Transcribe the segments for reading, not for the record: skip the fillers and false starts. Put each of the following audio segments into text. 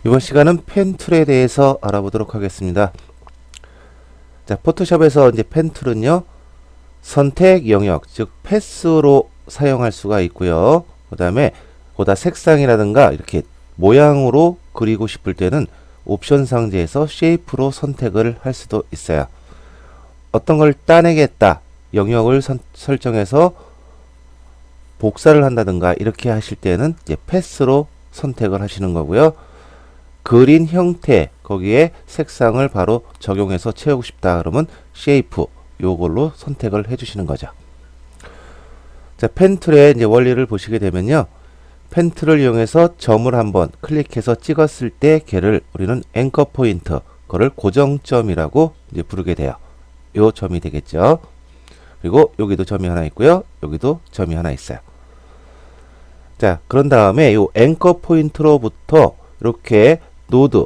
이번 시간은 펜 툴에 대해서 알아보도록 하겠습니다. 자, 포토샵에서 이제 펜 툴은요, 선택 영역, 즉 패스로 사용할 수가 있고요. 그 다음에 보다 색상이라든가 이렇게 모양으로 그리고 싶을 때는 옵션 상자에서 쉐이프로 선택을 할 수도 있어요. 어떤 걸 따내겠다, 영역을 설정해서 복사를 한다든가 이렇게 하실 때는 이제 패스로 선택을 하시는 거고요. 그린 형태, 거기에 색상을 바로 적용해서 채우고 싶다 그러면 쉐이프, 요걸로 선택을 해 주시는 거죠. 자, 펜 툴의 이제 원리를 보시게 되면요, 펜 툴을 이용해서 점을 한번 클릭해서 찍었을 때 걔를 우리는 앵커 포인트, 그거를 고정점이라고 이제 부르게 돼요. 요 점이 되겠죠. 그리고 여기도 점이 하나 있고요, 여기도 점이 하나 있어요. 자, 그런 다음에 요 앵커 포인트로부터 이렇게 노드,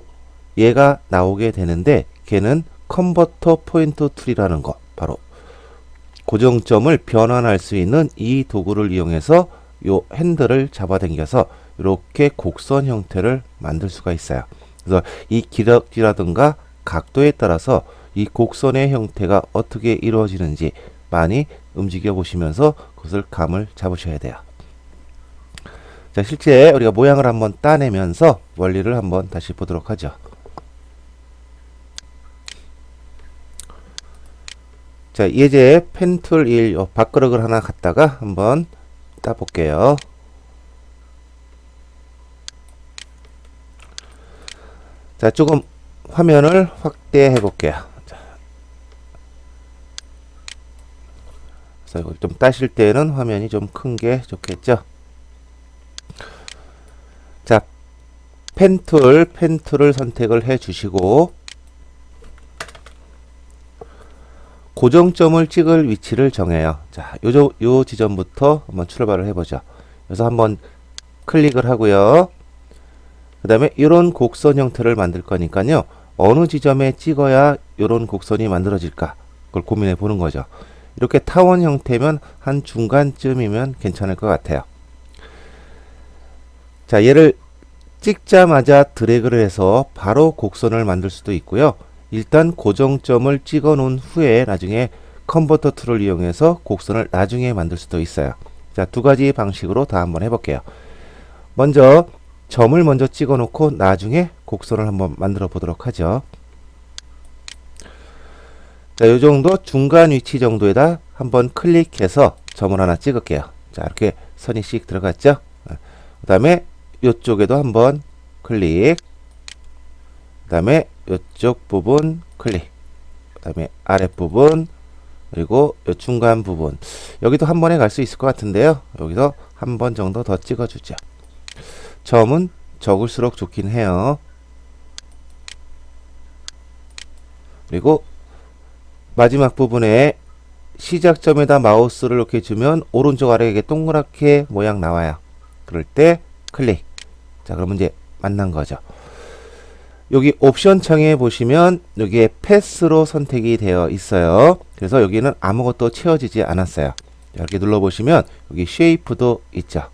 얘가 나오게 되는데 걔는 컨버터 포인트 툴이라는 거, 바로 고정점을 변환할 수 있는 이 도구를 이용해서 요 핸들을 잡아당겨서 이렇게 곡선 형태를 만들 수가 있어요. 그래서 이 기럭지라든가 각도에 따라서 이 곡선의 형태가 어떻게 이루어지는지 많이 움직여 보시면서 그것을 감을 잡으셔야 돼요. 자, 실제 우리가 모양을 한번 따내면서 원리를 한번 다시 보도록 하죠. 자, 예제 펜 툴 1 밥그릇을 하나 갖다가 한번 따볼게요. 자, 조금 화면을 확대해 볼게요. 자, 그래서 좀 따실 때는 화면이 좀 큰 게 좋겠죠. 자, 펜 툴을 선택을 해 주시고 고정점을 찍을 위치를 정해요. 자, 요 지점부터 한번 출발을 해보죠. 그래서 한번 클릭을 하고요. 그 다음에 이런 곡선 형태를 만들 거니까요, 어느 지점에 찍어야 이런 곡선이 만들어질까, 그걸 고민해 보는 거죠. 이렇게 타원 형태면 한 중간쯤이면 괜찮을 것 같아요. 자, 얘를 찍자마자 드래그를 해서 바로 곡선을 만들 수도 있고요. 일단 고정점을 찍어 놓은 후에 나중에 컨버터 툴을 이용해서 곡선을 나중에 만들 수도 있어요. 자, 두 가지 방식으로 다 한번 해볼게요. 먼저 점을 먼저 찍어 놓고 나중에 곡선을 한번 만들어 보도록 하죠. 자, 요 정도 중간 위치 정도에다 한번 클릭해서 점을 하나 찍을게요. 자, 이렇게 선이 씩 들어갔죠. 그 다음에 이쪽에도 한번 클릭, 그 다음에 이쪽 부분 클릭, 그 다음에 아랫부분, 그리고 이 중간 부분, 여기도 한 번에 갈 수 있을 것 같은데요, 여기서 한 번 정도 더 찍어주죠. 점은 적을수록 좋긴 해요. 그리고 마지막 부분에 시작점에다 마우스를 이렇게 주면 오른쪽 아래에 동그랗게 모양 나와요. 그럴 때 클릭. 자, 그러면 이제 만난 거죠. 여기 옵션 창에 보시면 여기에 패스로 선택이 되어 있어요. 그래서 여기는 아무것도 채워지지 않았어요. 이렇게 눌러보시면 여기 쉐이프도 있죠.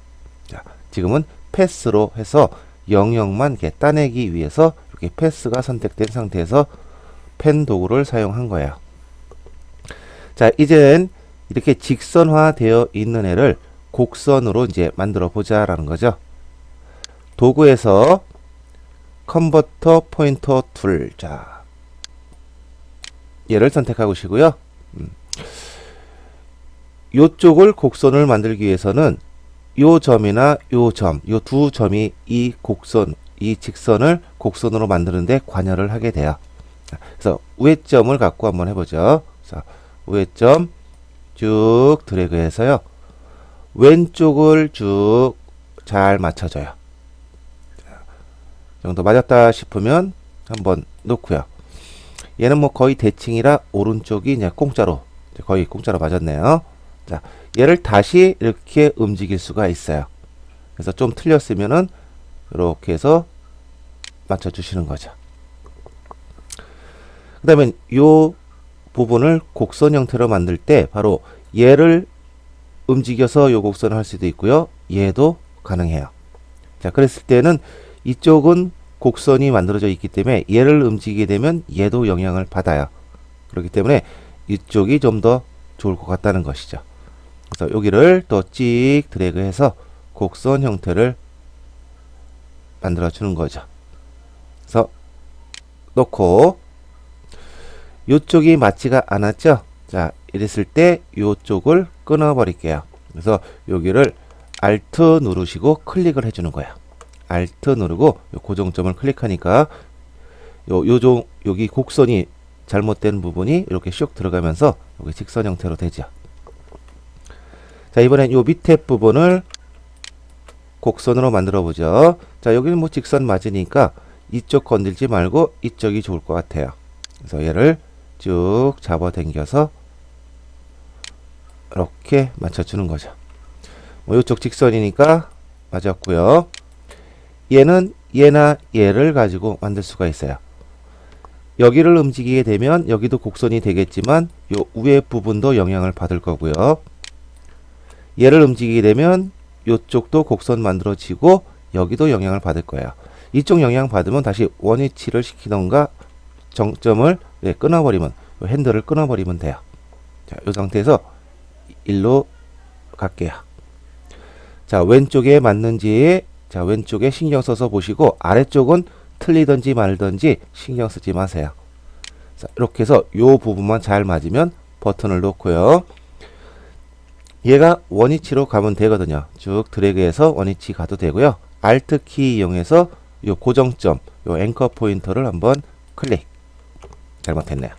자, 지금은 패스로 해서 영역만 이렇게 따내기 위해서 이렇게 패스가 선택된 상태에서 펜 도구를 사용한 거예요. 자, 이젠 이렇게 직선화 되어 있는 애를 곡선으로 이제 만들어 보자라는 거죠. 도구에서 컨버터 포인터 툴, 자, 얘를 선택하고 시고요. 요쪽을 곡선을 만들기 위해서는 요 점이나 요 점, 요 두 점이 이 곡선, 이 직선을 곡선으로 만드는데 관여를 하게 돼요. 자, 그래서 위에 점을 갖고 한번 해보죠. 자, 위에 점 쭉 드래그 해서요, 왼쪽을 쭉 잘 맞춰줘요. 정도 맞았다 싶으면 한번 놓고요. 얘는 뭐 거의 대칭이라 오른쪽이 그냥 공짜로, 거의 공짜로 맞았네요. 자, 얘를 다시 이렇게 움직일 수가 있어요. 그래서 좀 틀렸으면은 이렇게 해서 맞춰 주시는 거죠. 그 다음에 요 부분을 곡선 형태로 만들 때 바로 얘를 움직여서 요 곡선을 할 수도 있고요, 얘도 가능해요. 자, 그랬을 때는 이쪽은 곡선이 만들어져 있기 때문에 얘를 움직이게 되면 얘도 영향을 받아요. 그렇기 때문에 이쪽이 좀 더 좋을 것 같다는 것이죠. 그래서 여기를 또 찍 드래그해서 곡선 형태를 만들어 주는 거죠. 그래서 놓고 이쪽이 맞지가 않았죠. 자, 이랬을 때 이쪽을 끊어 버릴게요. 그래서 여기를 Alt 누르시고 클릭을 해주는 거예요. Alt 누르고 요 고정점을 클릭하니까 여기 곡선이 잘못된 부분이 이렇게 슉 들어가면서 여기 직선 형태로 되죠. 자, 이번엔 요 밑에 부분을 곡선으로 만들어 보죠. 자, 여기는 뭐 직선 맞으니까 이쪽 건들지 말고 이쪽이 좋을 것 같아요. 그래서 얘를 쭉 잡아 당겨서 이렇게 맞춰주는 거죠. 뭐 이쪽 직선이니까 맞았고요. 얘는 얘나 얘를 가지고 만들 수가 있어요. 여기를 움직이게 되면 여기도 곡선이 되겠지만 요 위에 부분도 영향을 받을 거고요. 얘를 움직이게 되면 이쪽도 곡선 만들어지고 여기도 영향을 받을 거예요. 이쪽 영향 받으면 다시 원위치를 시키던가 정점을 끊어버리면 핸들을 끊어버리면 돼요. 자, 이 상태에서 일로 갈게요. 자, 왼쪽에 맞는지 자, 왼쪽에 신경 써서 보시고 아래쪽은 틀리든지 말든지 신경 쓰지 마세요. 자, 이렇게 해서 이 부분만 잘 맞으면 버튼을 놓고요. 얘가 원위치로 가면 되거든요. 쭉 드래그해서 원위치 가도 되고요. Alt 키 이용해서 이 고정점, 이 앵커 포인터를 한번 클릭. 잘못했네요.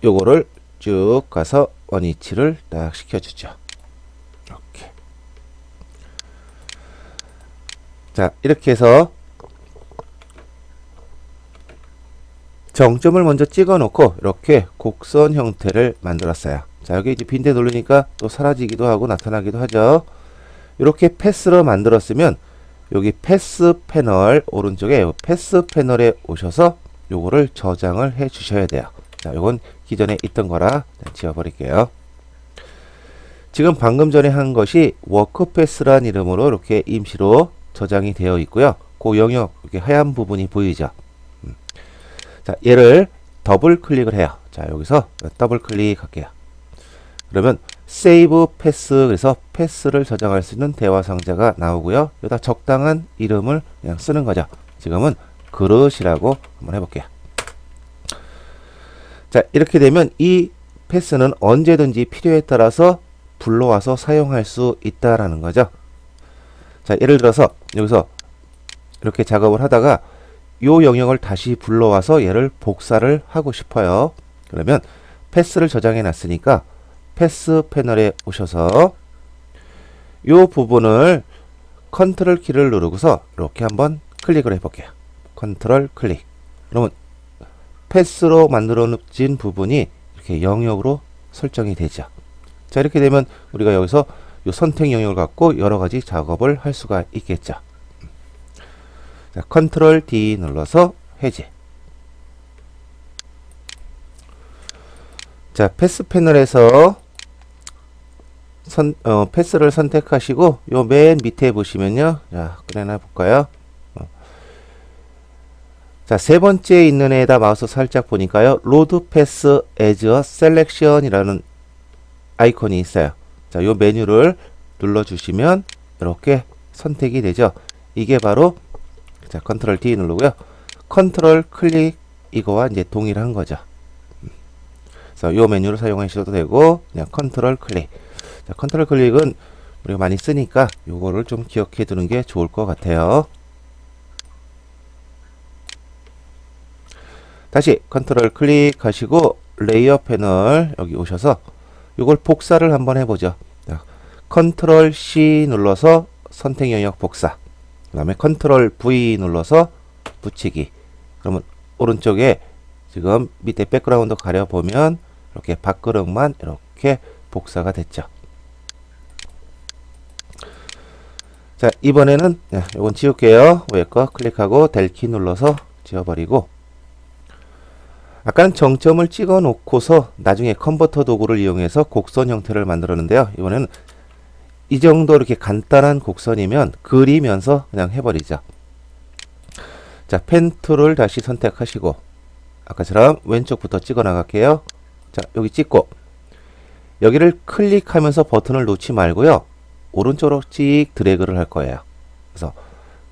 요거를 쭉 가서 원위치를 딱 시켜주죠. 이렇게. 자, 이렇게 해서 정점을 먼저 찍어 놓고 이렇게 곡선 형태를 만들었어요. 자, 여기 이제 빈대 누르니까 또 사라지기도 하고 나타나기도 하죠. 이렇게 패스로 만들었으면 여기 패스 패널 오른쪽에 패스 패널에 오셔서 요거를 저장을 해 주셔야 돼요. 자, 요건 기존에 있던 거라 지워버릴게요. 지금 방금 전에 한 것이 워크패스란 이름으로 이렇게 임시로 저장이 되어 있고요. 그 영역 이렇게 하얀 부분이 보이죠. 자, 얘를 더블 클릭을 해요. 자, 여기서 더블 클릭할게요. 그러면 세이브 패스, 그래서 패스를 저장할 수 있는 대화 상자가 나오고요. 여기다 적당한 이름을 그냥 쓰는 거죠. 지금은 그릇이라고 한번 해볼게요. 자, 이렇게 되면 이 패스는 언제든지 필요에 따라서 불러와서 사용할 수 있다라는 거죠. 자, 예를 들어서 여기서 이렇게 작업을 하다가 요 영역을 다시 불러와서 얘를 복사를 하고 싶어요. 그러면 패스를 저장해 놨으니까 패스 패널에 오셔서 요 부분을 컨트롤 키를 누르고서 이렇게 한번 클릭을 해 볼게요. 컨트롤 클릭. 그러면 패스로 만들어진 부분이 이렇게 영역으로 설정이 되죠. 자, 이렇게 되면 우리가 여기서 요 선택 영역을 갖고 여러 가지 작업을 할 수가 있겠죠. 자, 컨트롤 D 눌러서 해제. 자, 패스 패널에서 패스를 선택하시고 요 맨 밑에 보시면요. 자, 꺼내놔 볼까요? 자, 세 번째 있는 애에다 마우스 살짝 보니까요. 로드 패스 as a selection 이라는 아이콘이 있어요. 자, 요 메뉴를 눌러 주시면 이렇게 선택이 되죠. 이게 바로 자, 컨트롤 D 누르고요. 컨트롤 클릭 이거와 이제 동일한 거죠. 그래서 요 메뉴를 사용하셔도 되고 그냥 컨트롤 클릭. 자, 컨트롤 클릭은 우리가 많이 쓰니까 요거를 좀 기억해 두는 게 좋을 것 같아요. 다시 컨트롤 클릭하시고 레이어 패널 여기 오셔서 요걸 복사를 한번 해보죠. 자, 컨트롤 C 눌러서 선택 영역 복사. 그 다음에 컨트롤 V 눌러서 붙이기. 그러면 오른쪽에 지금 밑에 백그라운드 가려보면 이렇게 밥그릇만 이렇게 복사가 됐죠. 자, 이번에는 이건 지울게요. 위에 거 클릭하고 델키 눌러서 지워버리고, 아까는 정점을 찍어 놓고서 나중에 컨버터 도구를 이용해서 곡선 형태를 만들었는데요. 이번에는 이 정도 이렇게 간단한 곡선이면 그리면서 그냥 해버리죠. 자, 펜 툴을 다시 선택하시고 아까처럼 왼쪽부터 찍어 나갈게요. 자, 여기 찍고 여기를 클릭하면서 버튼을 놓지 말고요. 오른쪽으로 찍 드래그를 할 거예요. 그래서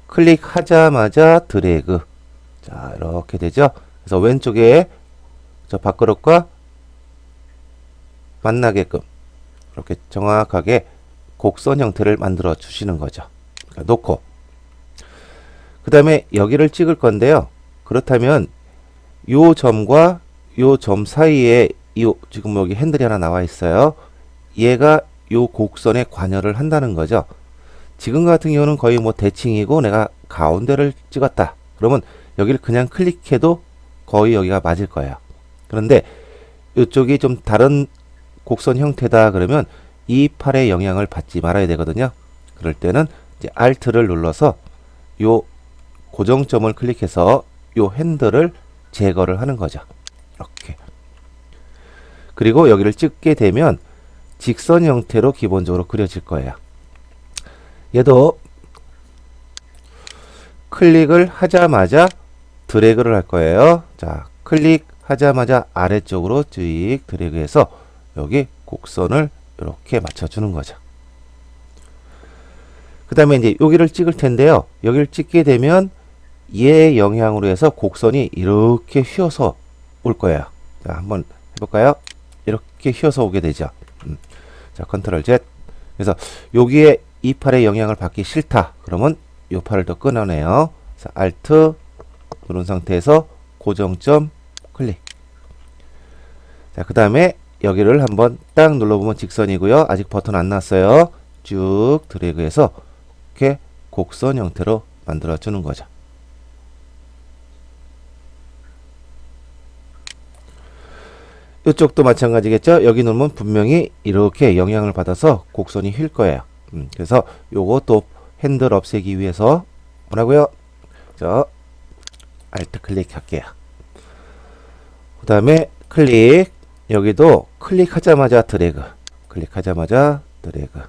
클릭하자마자 드래그. 자, 이렇게 되죠. 그래서 왼쪽에 저 밥그릇과 만나게끔 이렇게 정확하게 곡선 형태를 만들어 주시는 거죠. 그러니까 놓고 그 다음에 여기를 찍을 건데요. 그렇다면 요 점과 요 점 사이에 지금 여기 핸들이 하나 나와 있어요. 얘가 요 곡선에 관여를 한다는 거죠. 지금 같은 경우는 거의 뭐 대칭이고 내가 가운데를 찍었다. 그러면 여기를 그냥 클릭해도 거의 여기가 맞을 거예요. 그런데 이쪽이 좀 다른 곡선 형태다 그러면 이 팔의 영향을 받지 말아야 되거든요. 그럴 때는 이제 Alt를 눌러서 요 고정점을 클릭해서 요 핸들을 제거를 하는 거죠. 이렇게. 그리고 여기를 찍게 되면 직선 형태로 기본적으로 그려질 거예요. 얘도 클릭을 하자마자 드래그를 할 거예요. 자, 클릭하자마자 아래쪽으로 쭉 드래그해서 여기 곡선을 이렇게 맞춰주는 거죠. 그 다음에 이제 여기를 찍을 텐데요. 여기를 찍게 되면 얘 영향으로 해서 곡선이 이렇게 휘어서 올 거예요. 자, 한번 해볼까요? 이렇게 휘어서 오게 되죠. 자, 컨트롤 Z. 그래서 여기에 이 팔의 영향을 받기 싫다. 그러면 이 팔을 더 끊어내요. 그래서 Alt 누른 상태에서 고정점 클릭. 자, 그 다음에 여기를 한번 딱 눌러보면 직선이고요. 아직 버튼 안 났어요. 쭉 드래그해서 이렇게 곡선 형태로 만들어 주는 거죠. 이쪽도 마찬가지겠죠. 여기 누르면 분명히 이렇게 영향을 받아서 곡선이 휠 거예요. 그래서 요거 또 핸들 없애기 위해서 뭐라고요? 저 Alt 클릭할게요. 그 다음에 클릭. 여기도 클릭하자마자 드래그. 클릭하자마자 드래그.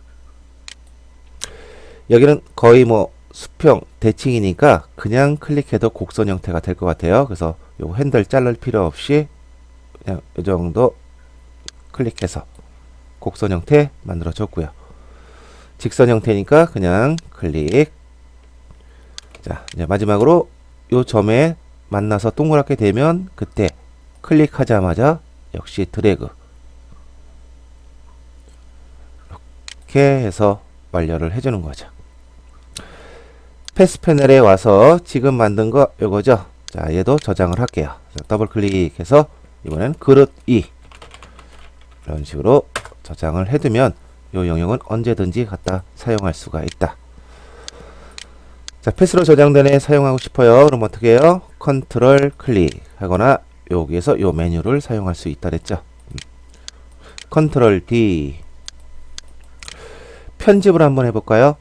여기는 거의 뭐 수평 대칭이니까 그냥 클릭해도 곡선 형태가 될 것 같아요. 그래서 요 핸들 자를 필요 없이 그냥 이 정도 클릭해서 곡선 형태 만들어 줬고요. 직선 형태니까 그냥 클릭. 자, 이제 마지막으로 요 점에 만나서 동그랗게 되면 그때 클릭하자마자 역시 드래그. 이렇게 해서 완료를 해주는 거죠. 패스 패널에 와서 지금 만든 거 요거죠. 자, 얘도 저장을 할게요. 더블 클릭해서 이번엔 그릇 2 이런 식으로 저장을 해두면 이 영역은 언제든지 갖다 사용할 수가 있다. 자, 패스로 저장된 애 사용하고 싶어요. 그럼 어떻게 해요? 컨트롤 클릭하거나 여기에서 이 메뉴를 사용할 수 있다 그랬죠. 컨트롤 D. 편집을 한번 해볼까요?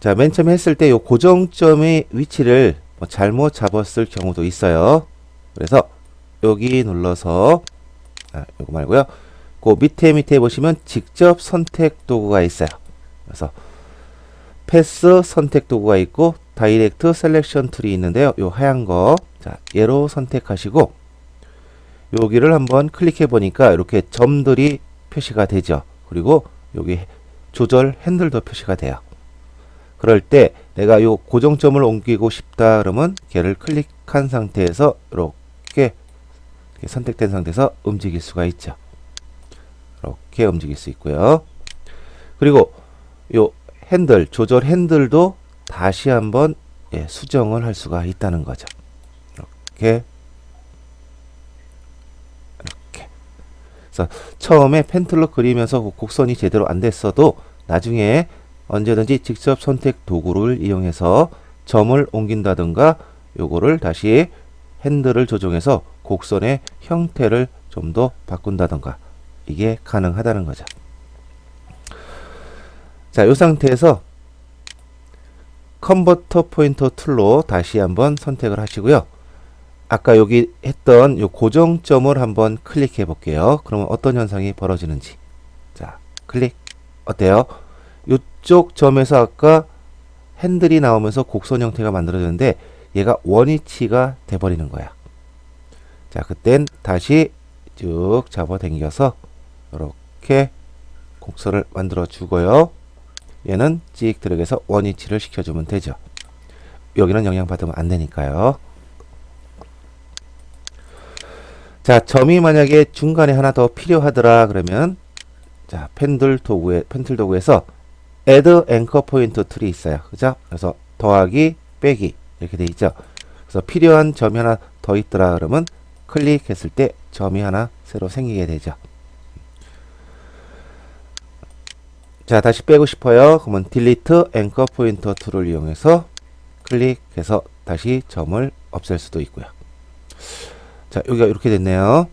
자, 맨 처음에 했을 때 이 고정점의 위치를 뭐 잘못 잡았을 경우도 있어요. 그래서 여기 눌러서 요거 말고요. 그 밑에 보시면 직접 선택 도구가 있어요. 그래서 패스 선택 도구가 있고 다이렉트 셀렉션 툴이 있는데요. 요 하얀 거. 자, 얘로 선택하시고 여기를 한번 클릭해 보니까 이렇게 점들이 표시가 되죠. 그리고 여기 조절 핸들도 표시가 돼요. 그럴 때 내가 요 고정점을 옮기고 싶다 그러면 걔를 클릭한 상태에서 이렇게 선택된 상태에서 움직일 수가 있죠. 이렇게 움직일 수 있고요. 그리고 요 핸들, 조절 핸들도 다시 한번 수정을 할 수가 있다는 거죠. 이렇게 그래서 처음에 펜툴로 그리면서 곡선이 제대로 안 됐어도 나중에 언제든지 직접 선택 도구를 이용해서 점을 옮긴다든가 요거를 다시 핸들을 조정해서 곡선의 형태를 좀 더 바꾼다든가 이게 가능하다는 거죠. 자, 이 상태에서 컨버터 포인터 툴로 다시 한번 선택을 하시고요. 아까 여기 했던 요 고정점을 한번 클릭해 볼게요. 그러면 어떤 현상이 벌어지는지. 자, 클릭. 어때요? 이쪽 점에서 아까 핸들이 나오면서 곡선 형태가 만들어졌는데 얘가 원위치가 돼버리는 거야. 자, 그땐 다시 쭉 잡아당겨서 이렇게 곡선을 만들어 주고요. 얘는 찍 들어가서 원위치를 시켜주면 되죠. 여기는 영향받으면 안 되니까요. 자, 점이 만약에 중간에 하나 더 필요하더라 그러면 자, 펜틀 도구에서 add anchor point tool이 있어요. 그죠? 그래서 더하기, 빼기 이렇게 돼 있죠. 그래서 필요한 점이 하나 더 있더라 그러면 클릭했을 때 점이 하나 새로 생기게 되죠. 자, 다시 빼고 싶어요. 그러면 delete anchor pointer 툴을 이용해서 클릭해서 다시 점을 없앨 수도 있고요. 자, 여기가 이렇게 됐네요.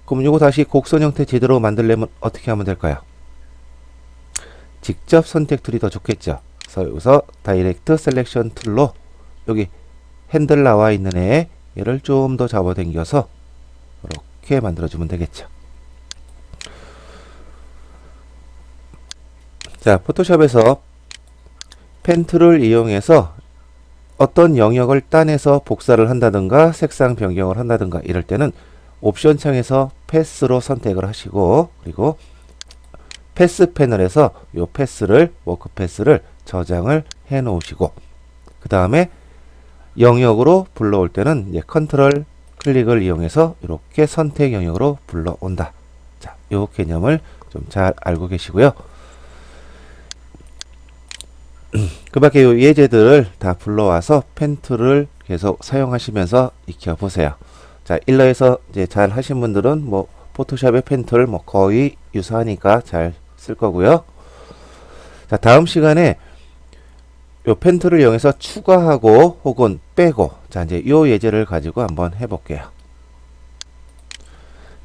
그럼 이거 다시 곡선 형태 제대로 만들려면 어떻게 하면 될까요? 직접 선택 툴이 더 좋겠죠. 그래서 여기서 다이렉트 셀렉션 툴로 여기 핸들 나와 있는 애 얘를 좀 더 잡아당겨서 이렇게 만들어주면 되겠죠. 자, 포토샵에서 펜 툴을 이용해서 어떤 영역을 따내서 복사를 한다든가 색상 변경을 한다든가 이럴 때는 옵션 창에서 패스로 선택을 하시고 그리고 패스 패널에서 요 패스를 워크 패스를 저장을 해 놓으시고 그 다음에 영역으로 불러올 때는 이제 컨트롤 클릭을 이용해서 이렇게 선택 영역으로 불러온다. 자, 요 개념을 좀 잘 알고 계시고요. 그 밖에 요 예제들을 다 불러와서 펜 툴을 계속 사용하시면서 익혀보세요. 자, 일러에서 이제 잘 하신 분들은 뭐 포토샵의 펜 툴 뭐 거의 유사하니까 잘 쓸 거고요. 자, 다음 시간에 요 펜 툴을 이용해서 추가하고 혹은 빼고 자, 이제 요 예제를 가지고 한번 해볼게요.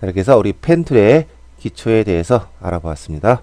이렇게 해서 우리 펜 툴의 기초에 대해서 알아보았습니다.